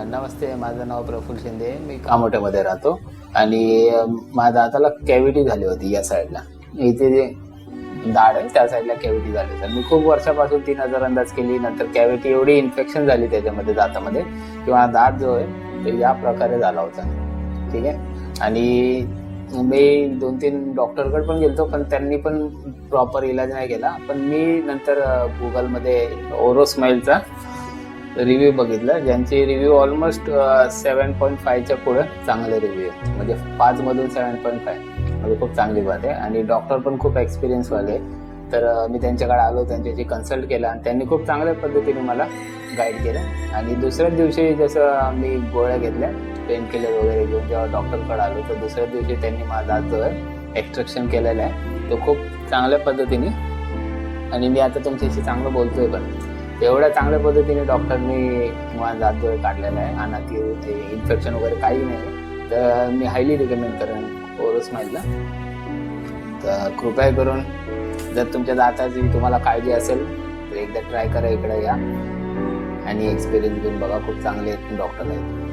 नमस्ते, माझं नाव प्रफुल्ल शिंदे. मी कामोठ्यामध्ये राहतो आणि माझ्या दाताला कॅव्हिटी झाली होती या साईडला. इथे जे दाढ आहे त्या साईडला कॅव्हिटी झाली होती. मी खूप वर्षापासून ती नजरअंदाज केली. नंतर कॅव्हिटी एवढी इन्फेक्शन झाली त्याच्यामध्ये दातामध्ये किंवा दात जो आहे तो या प्रकारे झाला होता. ठीक आहे. आणि मी 2-3 डॉक्टरकडे पण गेलतो, पण त्यांनी पण प्रॉपर इलाज नाही केला. पण मी नंतर गुगलमध्ये ओरोस्माईलचा रिव्ह्यू बघितला, ज्यांचे रिव्ह्यू ऑलमोस्ट 7.5च्या पुढे चांगले रिव्ह्यू आहे. म्हणजे 5 मधून 7.5 म्हणजे खूप चांगली बात आहे. आणि डॉक्टर पण खूप एक्सपिरियन्सवाले. तर मी त्यांच्याकडे आलो, त्यांच्याशी कन्सल्ट केला आणि त्यांनी खूप चांगल्या पद्धतीने मला गाईड केलं. आणि दुसऱ्याच दिवशी जसं मी गोळ्या घेतल्या, पेन किलर वगैरे घेऊन जेव्हा डॉक्टरकडे आलो, तर दुसऱ्या दिवशी त्यांनी माझा दात जो आहे एक्स्ट्रॅक्शन केलेला आहे तो खूप चांगल्या पद्धतीने. आणि मी आता तुमच्याशी चांगलं बोलतोय, पण एवढ्या चांगल्या पद्धतीने डॉक्टरनी माझा दात जो आहे काढलेला आहे. आणि इन्फेक्शन वगैरे काही नाही. तर मी हायली रिकमेंड करेन ओरोस्माईलला. तर कृपया करून जर तुमच्या दाताची तुम्हाला काळजी असेल तर एकदा ट्राय करा, इकडे या आणि एक्सपिरियन्स घेऊन बघा. खूप चांगले डॉक्टर आहेत.